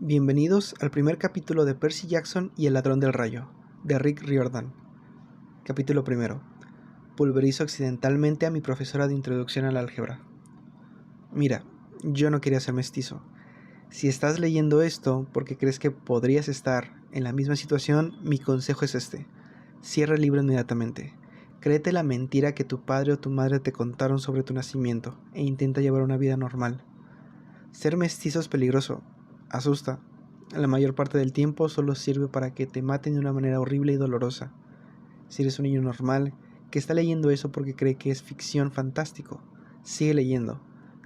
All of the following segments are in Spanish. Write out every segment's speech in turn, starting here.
Bienvenidos al primer capítulo de Percy Jackson y el ladrón del rayo, de Rick Riordan. Capítulo primero. Pulverizo accidentalmente a mi profesora de introducción al álgebra. Mira, yo no quería ser mestizo. Si estás leyendo esto porque crees que podrías estar en la misma situación, mi consejo es este. Cierra el libro inmediatamente. Créete la mentira que tu padre o tu madre te contaron sobre tu nacimiento e intenta llevar una vida normal. Ser mestizo es peligroso. Asusta. La mayor parte del tiempo solo sirve para que te maten de una manera horrible y dolorosa. Si eres un niño normal que está leyendo eso porque cree que es ficción fantástico, sigue leyendo.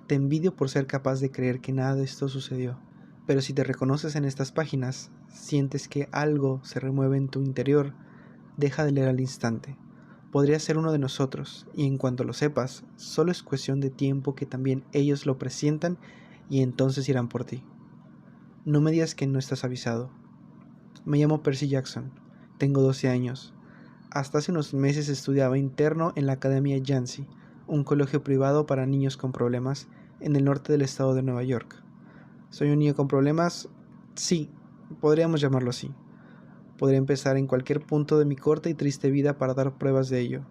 Te envidio por ser capaz de creer que nada de esto sucedió. Pero si te reconoces en estas páginas, sientes que algo se remueve en tu interior, deja de leer al instante. Podría ser uno de nosotros, y en cuanto lo sepas, solo es cuestión de tiempo que también ellos lo presientan y entonces irán por ti. No me digas que no estás avisado. Me llamo Percy Jackson, tengo 12 años. Hasta hace unos meses estudiaba interno en la Academia Yancy, un colegio privado para niños con problemas en el norte del estado de Nueva York. ¿Soy un niño con problemas? Sí, podríamos llamarlo así. Podría empezar en cualquier punto de mi corta y triste vida para dar pruebas de ello.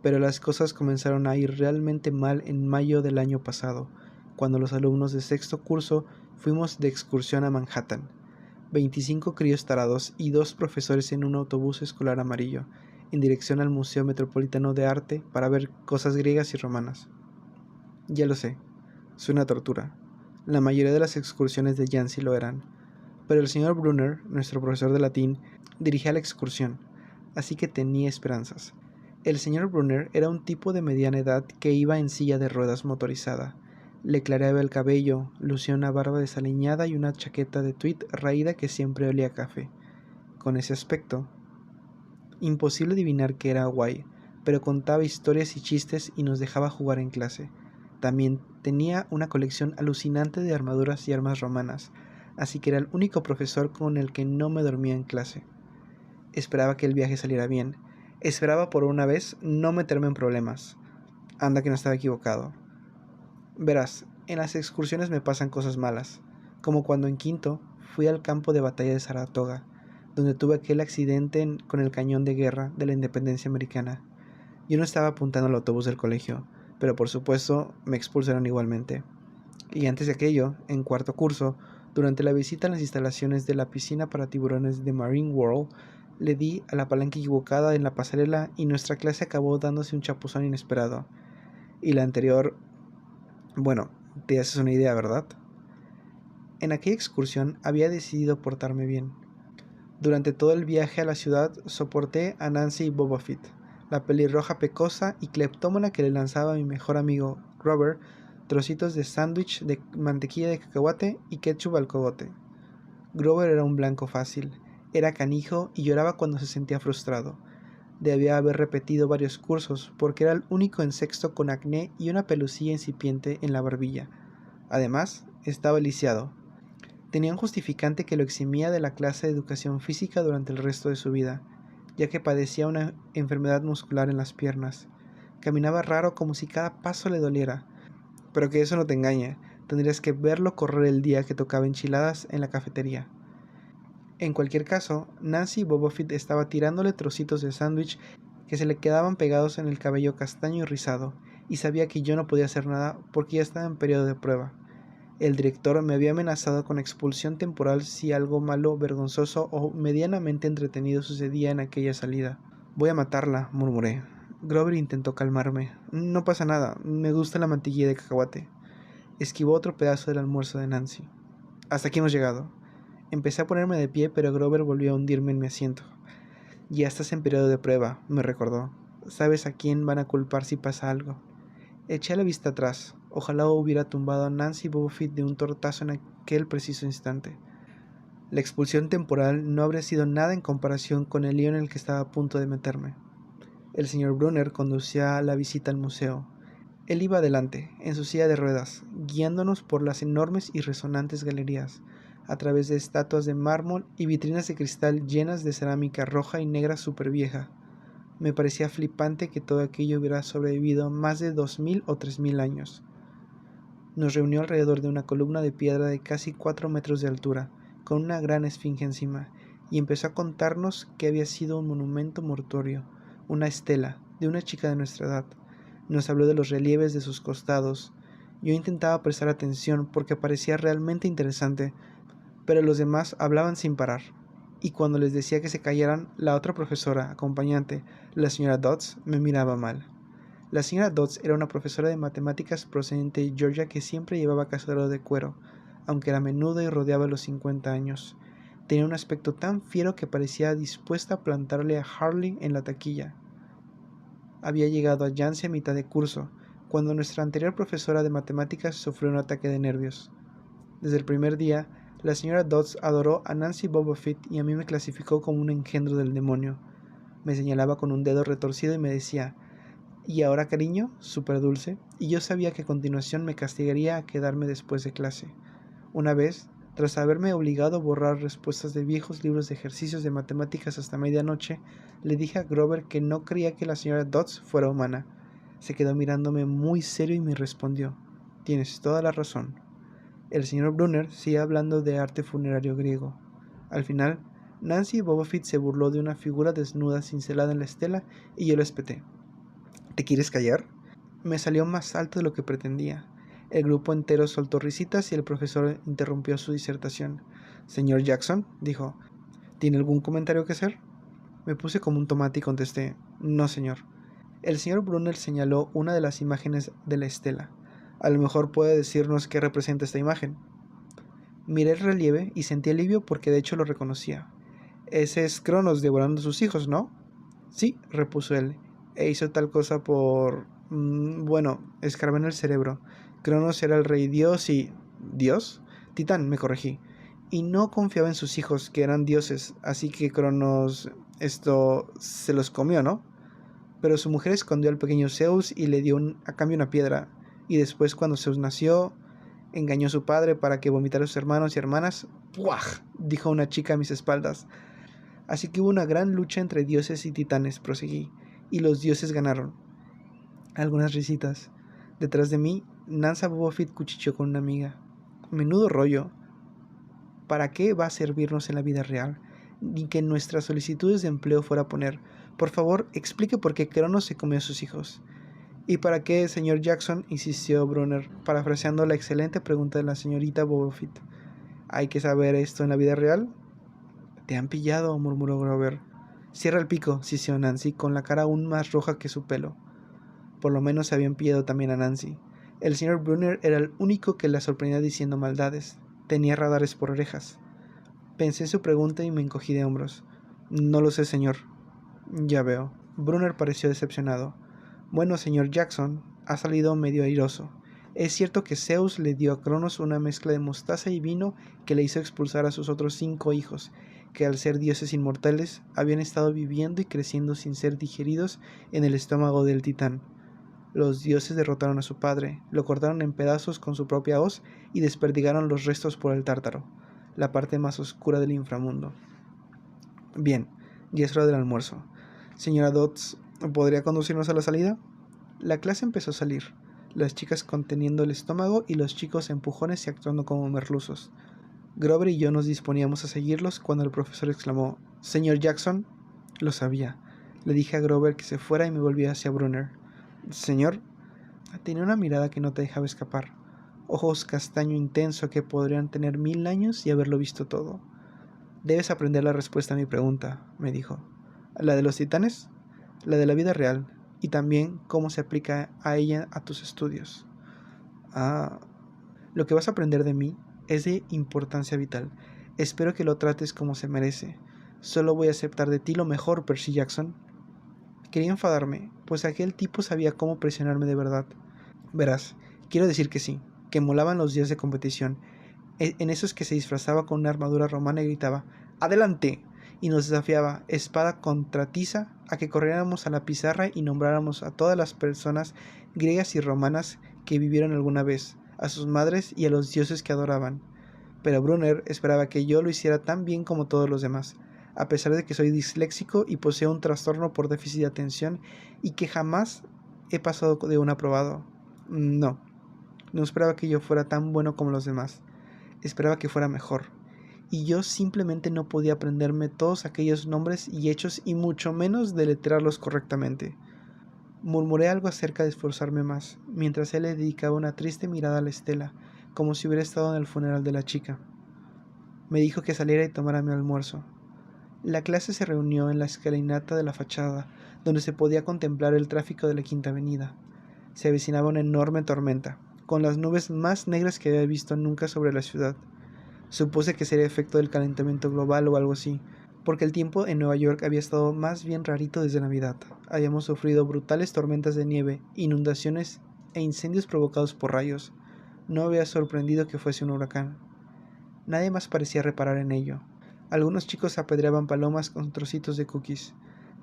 Pero las cosas comenzaron a ir realmente mal en mayo del año pasado, cuando los alumnos de sexto curso fuimos de excursión a Manhattan. 25 críos tarados y 2 profesores en un autobús escolar amarillo, en dirección al Museo Metropolitano de Arte para ver cosas griegas y romanas. Ya lo sé, suena a tortura. La mayoría de las excursiones de Yancy lo eran, pero el señor Brunner, nuestro profesor de latín, dirigía la excursión, así que tenía esperanzas. El señor Brunner era un tipo de mediana edad que iba en silla de ruedas motorizada. Le clareaba el cabello, lucía una barba desaliñada y una chaqueta de tweed raída que siempre olía a café. Con ese aspecto, imposible adivinar que era guay, pero contaba historias y chistes y nos dejaba jugar en clase. También tenía una colección alucinante de armaduras y armas romanas, así que era el único profesor con el que no me dormía en clase. Esperaba que el viaje saliera bien. Esperaba por una vez no meterme en problemas. Anda que no estaba equivocado. Verás, en las excursiones me pasan cosas malas, como cuando en quinto fui al campo de batalla de Saratoga, donde tuve aquel accidente con el cañón de guerra de la independencia americana. Yo no estaba apuntando al autobús del colegio, pero por supuesto me expulsaron igualmente. Y antes de aquello, en cuarto curso, durante la visita a las instalaciones de la piscina para tiburones de Marine World, le di a la palanca equivocada en la pasarela y nuestra clase acabó dándose un chapuzón inesperado. Y la anterior, bueno, te haces una idea, ¿verdad? En aquella excursión había decidido portarme bien. Durante todo el viaje a la ciudad soporté a Nancy Bobofit, la pelirroja pecosa y cleptómana que le lanzaba a mi mejor amigo Robert trocitos de sándwich de mantequilla de cacahuate y ketchup al cogote. Grover era un blanco fácil, era canijo y lloraba cuando se sentía frustrado. Debía haber repetido varios cursos porque era el único en sexto con acné y una pelucilla incipiente en la barbilla. Además, estaba lisiado. Tenía un justificante que lo eximía de la clase de educación física durante el resto de su vida, ya que padecía una enfermedad muscular en las piernas. Caminaba raro como si cada paso le doliera. Pero que eso no te engañe, tendrías que verlo correr el día que tocaba enchiladas en la cafetería. En cualquier caso, Nancy Bobofit estaba tirándole trocitos de sándwich que se le quedaban pegados en el cabello castaño y rizado, y sabía que yo no podía hacer nada porque ya estaba en periodo de prueba. El director me había amenazado con expulsión temporal si algo malo, vergonzoso o medianamente entretenido sucedía en aquella salida. Voy a matarla, murmuré. Grover intentó calmarme. No pasa nada, me gusta la mantequilla de cacahuate. Esquivó otro pedazo del almuerzo de Nancy. Hasta aquí hemos llegado. Empecé a ponerme de pie, pero Grover volvió a hundirme en mi asiento. Ya estás en periodo de prueba, me recordó. Sabes a quién van a culpar si pasa algo. Eché la vista atrás. Ojalá hubiera tumbado a Nancy Bobofit de un tortazo en aquel preciso instante. La expulsión temporal no habría sido nada en comparación con el lío en el que estaba a punto de meterme. El señor Brunner conducía la visita al museo. Él iba adelante, en su silla de ruedas, guiándonos por las enormes y resonantes galerías, a través de estatuas de mármol y vitrinas de cristal llenas de cerámica roja y negra supervieja. Me parecía flipante que todo aquello hubiera sobrevivido más de 2000 o 3000 años. Nos reunió alrededor de una columna de piedra de casi 4 metros de altura, con una gran esfinge encima, y empezó a contarnos que había sido un monumento mortuorio, una estela, de una chica de nuestra edad. Nos habló de los relieves de sus costados. Yo intentaba prestar atención porque parecía realmente interesante, pero los demás hablaban sin parar, y cuando les decía que se callaran, la otra profesora acompañante, la señora Dodds, me miraba mal. La señora Dodds era una profesora de matemáticas procedente de Georgia que siempre llevaba casero de cuero, aunque era menuda y rodeaba los 50 años. Tenía un aspecto tan fiero que parecía dispuesta a plantarle a Harley en la taquilla. Había llegado a Yancey a mitad de curso, cuando nuestra anterior profesora de matemáticas sufrió un ataque de nervios. Desde el primer día, la señora Dodds adoró a Nancy Bobofit y a mí me clasificó como un engendro del demonio. Me señalaba con un dedo retorcido y me decía: «¿Y ahora, cariño?», súper dulce, y yo sabía que a continuación me castigaría a quedarme después de clase. Una vez, tras haberme obligado a borrar respuestas de viejos libros de ejercicios de matemáticas hasta medianoche, le dije a Grover que no creía que la señora Dodds fuera humana. Se quedó mirándome muy serio y me respondió: «Tienes toda la razón». El señor Brunner sigue hablando de arte funerario griego. Al final, Nancy Bobofit se burló de una figura desnuda cincelada en la estela y yo lo espeté: «¿Te quieres callar?». Me salió más alto de lo que pretendía. El grupo entero soltó risitas y el profesor interrumpió su disertación. «Señor Jackson», dijo, «¿tiene algún comentario que hacer?». Me puse como un tomate y contesté: «No, señor». El señor Brunner señaló una de las imágenes de la estela. «A lo mejor puede decirnos qué representa esta imagen». Miré el relieve y sentí alivio porque de hecho lo reconocía. «Ese es Cronos devorando a sus hijos, ¿no?». «Sí», repuso él, «e hizo tal cosa por... bueno, escarbé en el cerebro. Cronos era el rey dios y... ¿Dios? Titán», me corregí. «Y no confiaba en sus hijos, que eran dioses, así que Cronos... se los comió, ¿no?». Pero su mujer escondió al pequeño Zeus y le dio a cambio una piedra. Y después, cuando Zeus nació, engañó a su padre para que vomitara a sus hermanos y hermanas. «¡Puaj!», dijo una chica a mis espaldas. «Así que hubo una gran lucha entre dioses y titanes», proseguí, «y los dioses ganaron». Algunas risitas. Detrás de mí, Nancy Bobofit cuchicheó con una amiga. «Menudo rollo. ¿Para qué va a servirnos en la vida real? Ni que en nuestras solicitudes de empleo fuera a poner: por favor, explique por qué Cronos se comió a sus hijos». «¿Y para qué, señor Jackson?», insistió Brunner, parafraseando la excelente pregunta de la señorita Bobofit. «¿Hay que saber esto en la vida real?». «Te han pillado», murmuró Grover. «Cierra el pico», sisió Nancy, con la cara aún más roja que su pelo. Por lo menos se habían pillado también a Nancy. El señor Brunner era el único que la sorprendía diciendo maldades. Tenía radares por orejas. Pensé en su pregunta y me encogí de hombros. «No lo sé, señor». «Ya veo». Brunner pareció decepcionado. «Bueno, señor Jackson, ha salido medio airoso. Es cierto que Zeus le dio a Cronos una mezcla de mostaza y vino que le hizo expulsar a sus otros 5 hijos, que al ser dioses inmortales habían estado viviendo y creciendo sin ser digeridos en el estómago del titán. Los dioses derrotaron a su padre, lo cortaron en pedazos con su propia hoz y desperdigaron los restos por el Tártaro, la parte más oscura del inframundo. Bien, ya es hora del almuerzo. Señora Dodds, ¿podría conducirnos a la salida?». La clase empezó a salir, las chicas conteniendo el estómago y los chicos empujones y actuando como merluzos. Grover y yo nos disponíamos a seguirlos cuando el profesor exclamó: «Señor Jackson». Lo sabía. Le dije a Grover que se fuera y me volví hacia Brunner. «Señor». Tenía una mirada que no te dejaba escapar, ojos castaño intenso que podrían tener 1000 años y haberlo visto todo. «Debes aprender la respuesta a mi pregunta», me dijo. «¿La de los titanes?». «La de la vida real, y también cómo se aplica a ella a tus estudios». «Ah, lo que vas a aprender de mí es de importancia vital. Espero que lo trates como se merece. Solo voy a aceptar de ti lo mejor, Percy Jackson». Quería enfadarme, pues aquel tipo sabía cómo presionarme de verdad. «Verás, quiero decir que sí, que molaban los días de competición, en esos que se disfrazaba con una armadura romana y gritaba: «¡Adelante!», y nos desafiaba, espada contra tiza, a que corriéramos a la pizarra y nombráramos a todas las personas griegas y romanas que vivieron alguna vez, a sus madres y a los dioses que adoraban. Pero Brunner esperaba que yo lo hiciera tan bien como todos los demás, a pesar de que soy disléxico y poseo un trastorno por déficit de atención y que jamás he pasado de un aprobado. No esperaba que yo fuera tan bueno como los demás. Esperaba que fuera mejor. y yo simplemente no podía aprenderme todos aquellos nombres y hechos y mucho menos deletrearlos correctamente. Murmuré algo acerca de esforzarme más, mientras él le dedicaba una triste mirada a la estela, como si hubiera estado en el funeral de la chica. Me dijo que saliera y tomara mi almuerzo. La clase se reunió en la escalinata de la fachada, donde se podía contemplar el tráfico de la Quinta Avenida. Se avecinaba una enorme tormenta, con las nubes más negras que había visto nunca sobre la ciudad. Supuse que sería efecto del calentamiento global o algo así, porque el tiempo en Nueva York había estado más bien rarito desde Navidad. Habíamos sufrido brutales tormentas de nieve, inundaciones e incendios provocados por rayos. No me había sorprendido que fuese un huracán. Nadie más parecía reparar en ello. Algunos chicos apedreaban palomas con trocitos de cookies.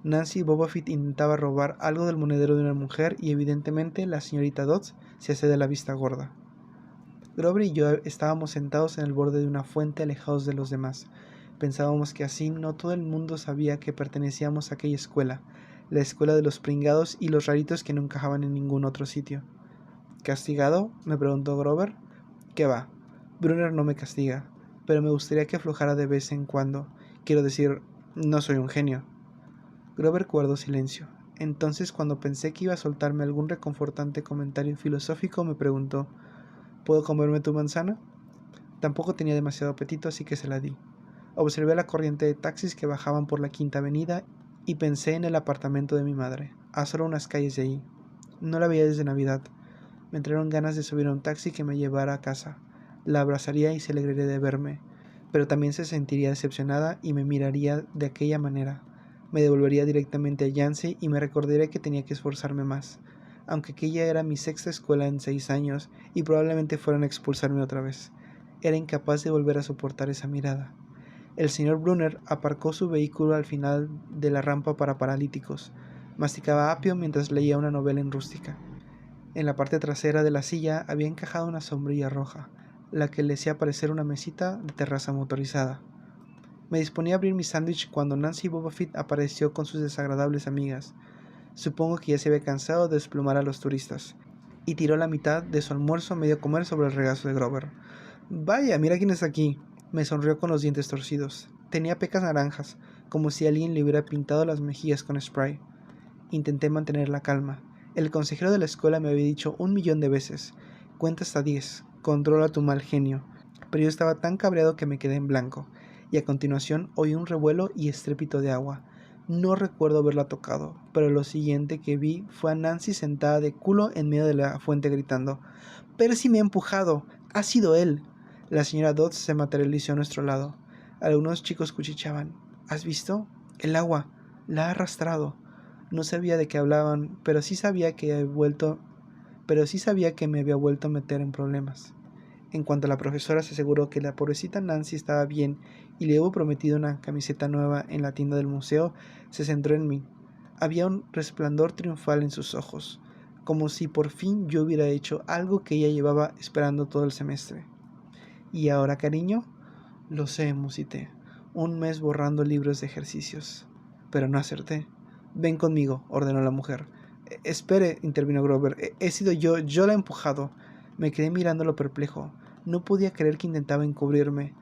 Nancy Bobofit intentaba robar algo del monedero de una mujer y evidentemente la señorita Dodds se hacía de la vista gorda. Grover y yo estábamos sentados en el borde de una fuente alejados de los demás. Pensábamos que así no todo el mundo sabía que pertenecíamos a aquella escuela, la escuela de los pringados y los raritos que no encajaban en ningún otro sitio. ¿Castigado?, me preguntó Grover. ¿Qué va? Brunner no me castiga, pero me gustaría que aflojara de vez en cuando. Quiero decir, no soy un genio. Grover guardó silencio. Entonces, cuando pensé que iba a soltarme algún reconfortante comentario filosófico, me preguntó: ¿puedo comerme tu manzana? Tampoco tenía demasiado apetito, así que se la di. Observé la corriente de taxis que bajaban por la Quinta Avenida y pensé en el apartamento de mi madre, a solo unas calles de ahí. No la veía desde Navidad. Me entraron ganas de subir a un taxi que me llevara a casa. La abrazaría y se alegraría de verme, pero también se sentiría decepcionada y me miraría de aquella manera. Me devolvería directamente a Yancey y me recordaría que tenía que esforzarme más, aunque aquella era mi sexta escuela en 6 años y probablemente fueran a expulsarme otra vez. Era incapaz de volver a soportar esa mirada. El señor Brunner aparcó su vehículo al final de la rampa para paralíticos. Masticaba apio mientras leía una novela en rústica. En la parte trasera de la silla había encajado una sombrilla roja, la que le hacía parecer una mesita de terraza motorizada. Me disponía a abrir mi sándwich cuando Nancy Bobofit apareció con sus desagradables amigas. Supongo que ya se había cansado de desplumar a los turistas, y tiró la mitad de su almuerzo a medio comer sobre el regazo de Grover. «Vaya, mira quién está aquí», me sonrió con los dientes torcidos. Tenía pecas naranjas, como si alguien le hubiera pintado las mejillas con spray. Intenté mantener la calma. El consejero de la escuela me había dicho 1.000.000 de veces: cuenta hasta 10, controla tu mal genio. Pero yo estaba tan cabreado que me quedé en blanco, y a continuación oí un revuelo y estrépito de agua. No recuerdo haberla tocado, pero lo siguiente que vi fue a Nancy sentada de culo en medio de la fuente gritando: «Percy me ha empujado, ha sido él». La señora Dodds se materializó a nuestro lado. Algunos chicos cuchicheaban: «¿Has visto? El agua la ha arrastrado». No sabía de qué hablaban, pero sí sabía que me había vuelto a meter en problemas. En cuanto la profesora se aseguró que la pobrecita Nancy estaba bien y le hubo prometido una camiseta nueva en la tienda del museo, se centró en mí. Había un resplandor triunfal en sus ojos, como si por fin yo hubiera hecho algo que ella llevaba esperando todo el semestre. «¿Y ahora, cariño?» «Lo sé», musité. 1 mes borrando libros de ejercicios. Pero no acerté. «Ven conmigo», ordenó la mujer. «Espere», intervino Grover. He sido yo la he empujado». Me quedé mirándolo perplejo. No podía creer que intentaba encubrirme.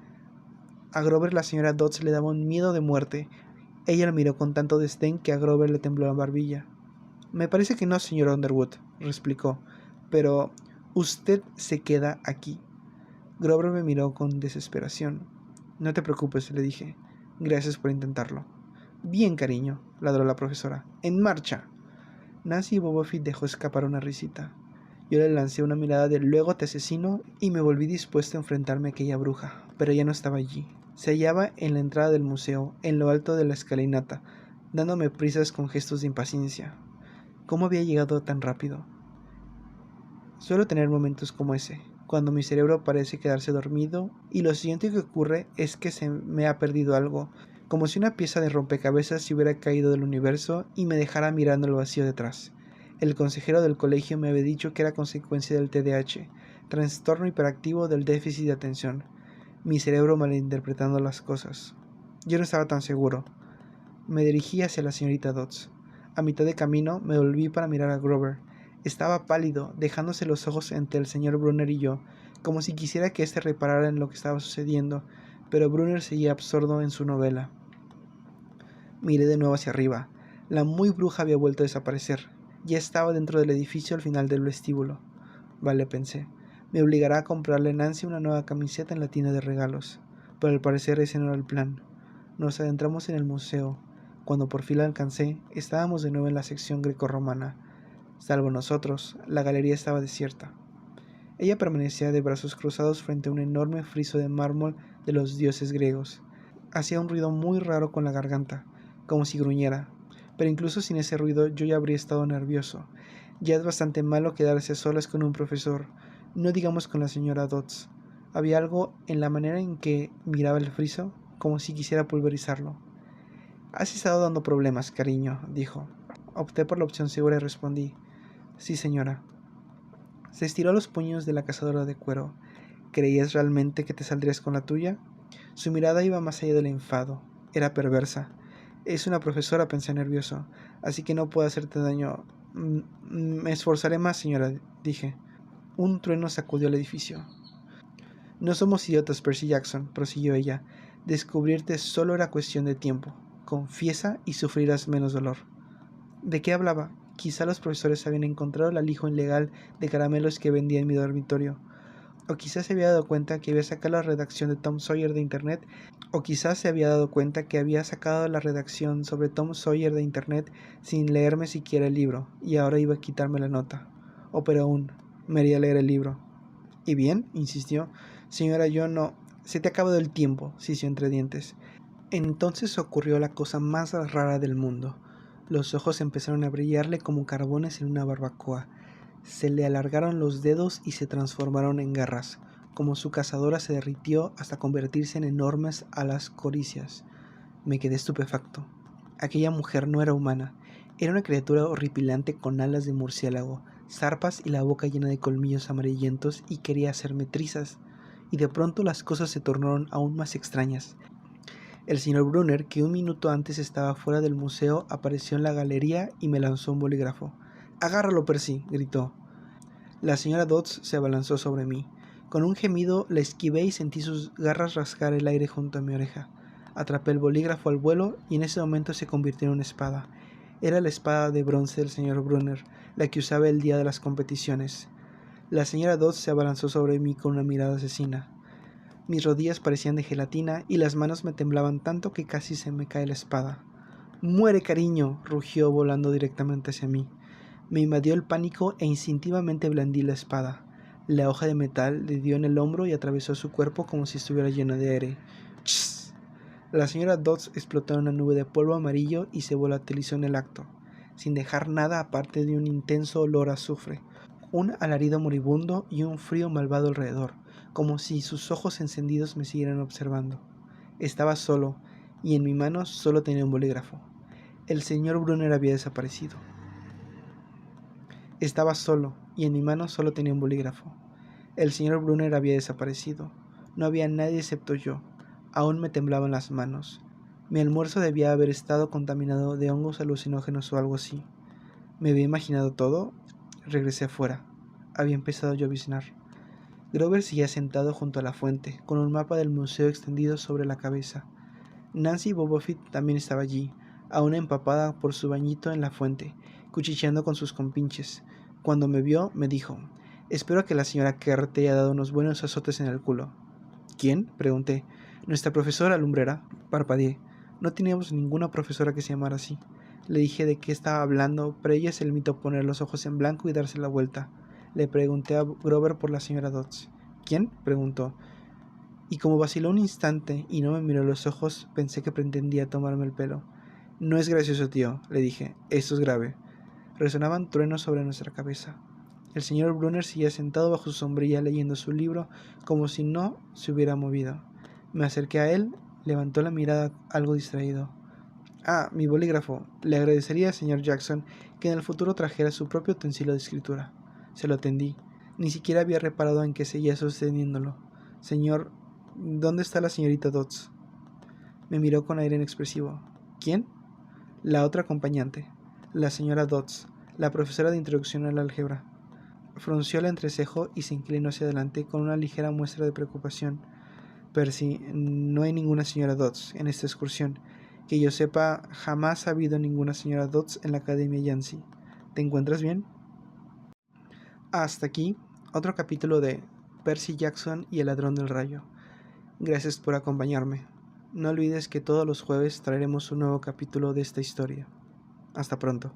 A Grover la señora Dodds le daba un miedo de muerte. Ella lo miró con tanto desdén que a Grover le tembló la barbilla. «Me parece que no, señor Underwood», replicó. «Pero usted se queda aquí». Grover me miró con desesperación. «No te preocupes», le dije. «Gracias por intentarlo». «Bien, cariño», ladró la profesora. «En marcha». Nancy Bobofit dejó escapar una risita. Yo le lancé una mirada de «luego te asesino» y me volví dispuesto a enfrentarme a aquella bruja, pero ella no estaba allí. Se hallaba en la entrada del museo, en lo alto de la escalinata, dándome prisas con gestos de impaciencia. ¿Cómo había llegado tan rápido? Suelo tener momentos como ese, cuando mi cerebro parece quedarse dormido y lo siguiente que ocurre es que se me ha perdido algo, como si una pieza de rompecabezas se hubiera caído del universo y me dejara mirando el vacío detrás. El consejero del colegio me había dicho que era consecuencia del TDAH, trastorno hiperactivo del déficit de atención. Mi cerebro malinterpretando las cosas. Yo no estaba tan seguro. Me dirigí hacia la señorita Dodds. A mitad de camino me volví para mirar a Grover. Estaba pálido, dejándose los ojos entre el señor Brunner y yo, como si quisiera que éste reparara en lo que estaba sucediendo, pero Brunner seguía absorto en su novela. Miré de nuevo hacia arriba. La muy bruja había vuelto a desaparecer. Ya estaba dentro del edificio al final del vestíbulo. Vale, pensé. Me obligará a comprarle a Nancy una nueva camiseta en la tienda de regalos. Pero al parecer ese no era el plan. Nos adentramos en el museo. Cuando por fin la alcancé, estábamos de nuevo en la sección grecorromana. Salvo nosotros, la galería estaba desierta. Ella permanecía de brazos cruzados frente a un enorme friso de mármol de los dioses griegos. Hacía un ruido muy raro con la garganta, como si gruñera, pero incluso sin ese ruido yo ya habría estado nervioso. Ya es bastante malo quedarse a solas con un profesor, no digamos con la señora Dodds. Había algo en la manera en que miraba el friso, como si quisiera pulverizarlo. «Has estado dando problemas, cariño», dijo. Opté por la opción segura y respondí: «Sí, señora». Se estiró los puños de la cazadora de cuero. «¿Creías realmente que te saldrías con la tuya?» Su mirada iba más allá del enfado. Era perversa. «Es una profesora», pensé nervioso, «así que no puedo hacerte daño». Me esforzaré más, señora», dije. Un trueno sacudió el edificio. «No somos idiotas, Percy Jackson», prosiguió ella. «Descubrirte solo era cuestión de tiempo. Confiesa y sufrirás menos dolor». ¿De qué hablaba? Quizá los profesores habían encontrado el alijo ilegal de caramelos que vendía en mi dormitorio. O quizás se había dado cuenta que había sacado la redacción de Tom Sawyer de internet. O quizás se había dado cuenta que había sacado la redacción sobre Tom Sawyer de internet sin leerme siquiera el libro, y ahora iba a quitarme la nota. O peor aún, me haría leer el libro. ¿Y bien?, insistió. «Señora, yo no... Se te ha acabado el tiempo», sisió entre dientes. Entonces ocurrió la cosa más rara del mundo. Los ojos empezaron a brillarle como carbones en una barbacoa. Se le alargaron los dedos y se transformaron en garras, como su cazadora se derritió hasta convertirse en enormes alas coricias. Me quedé estupefacto. Aquella mujer no era humana. Era una criatura horripilante con alas de murciélago, zarpas y la boca llena de colmillos amarillentos, y quería hacerme trizas. Y de pronto las cosas se tornaron aún más extrañas. El señor Brunner, que un minuto antes estaba fuera del museo, apareció en la galería y me lanzó un bolígrafo. «¡Agárralo, Percy!», gritó. La señora Dodds se abalanzó sobre mí. Con un gemido la esquivé y sentí sus garras rasgar el aire junto a mi oreja. Atrapé el bolígrafo al vuelo y en ese momento se convirtió en una espada. Era la espada de bronce del señor Brunner, la que usaba el día de las competiciones. La señora Dodds se abalanzó sobre mí con una mirada asesina. Mis rodillas parecían de gelatina y las manos me temblaban tanto que casi se me cae la espada. «¡Muere, cariño!», rugió volando directamente hacia mí. Me invadió el pánico e instintivamente blandí la espada. La hoja de metal le dio en el hombro y atravesó su cuerpo como si estuviera llena de aire. «¡Chss!». La señora Dodds explotó en una nube de polvo amarillo y se volatilizó en el acto, sin dejar nada aparte de un intenso olor a azufre, un alarido moribundo y un frío malvado alrededor, como si sus ojos encendidos me siguieran observando. Estaba solo, y en mi mano solo tenía un bolígrafo. El señor Brunner había desaparecido. Estaba solo, y en mi mano solo tenía un bolígrafo. El señor Brunner había desaparecido. No había nadie excepto yo. Aún me temblaban las manos. Mi almuerzo debía haber estado contaminado de hongos alucinógenos o algo así. ¿Me había imaginado todo? Regresé afuera. Había empezado a lloviznar. Grover seguía sentado junto a la fuente, con un mapa del museo extendido sobre la cabeza. Nancy Bobofit también estaba allí, aún empapada por su bañito en la fuente, cuchicheando con sus compinches. Cuando me vio, me dijo: «Espero que la señora Kerr te haya dado unos buenos azotes en el culo». «¿Quién?», pregunté. «Nuestra profesora lumbrera», parpadeé. No teníamos ninguna profesora que se llamara así. Le dije de qué estaba hablando, pero ella se limitó a poner los ojos en blanco y darse la vuelta. Le pregunté a Grover por la señora Dodds. «¿Quién?», preguntó. Y como vaciló un instante y no me miró a los ojos, pensé que pretendía tomarme el pelo. «No es gracioso, tío», le dije. «Esto es grave». Resonaban truenos sobre nuestra cabeza. El señor Brunner seguía sentado bajo su sombrilla leyendo su libro como si no se hubiera movido. Me acerqué a él, levantó la mirada algo distraído. «Ah, mi bolígrafo. Le agradecería, señor Jackson, que en el futuro trajera su propio utensilio de escritura». Se lo tendí. Ni siquiera había reparado en que seguía sosteniéndolo. «Señor, ¿dónde está la señorita Dodds?». Me miró con aire inexpresivo. «¿Quién?». «La otra acompañante. La señora Dodds, la profesora de introducción al álgebra». Frunció el entrecejo y se inclinó hacia adelante con una ligera muestra de preocupación. Percy, no hay ninguna señora Dodds en esta excursión. Que yo sepa, jamás ha habido ninguna señora Dodds en la Academia Yancy. ¿Te encuentras bien? Hasta aquí, otro capítulo de Percy Jackson y el ladrón del rayo. Gracias por acompañarme. No olvides que todos los jueves traeremos un nuevo capítulo de esta historia. Hasta pronto.